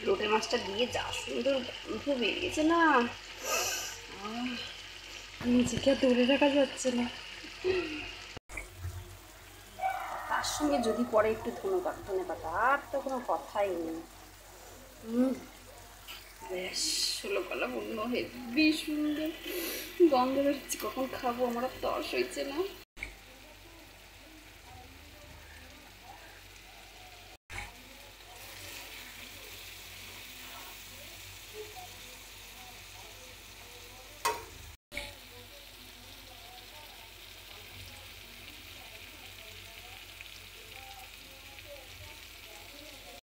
লোটে মাছটা দিয়ে যা সুন্দর গন্ধ বেরিয়েছে না, নিজেকে আর ধরে রাখা যাচ্ছে না। তার সঙ্গে যদি পরে একটু ধনে পাতা, আর তো কোনো কথাই নেই। বেশ ষোলো পূর্ণ হেব্বি সুন্দর গন্ধ বেরোচ্ছে, কখন খাবো, আমার আর তর্স হয়েছে না।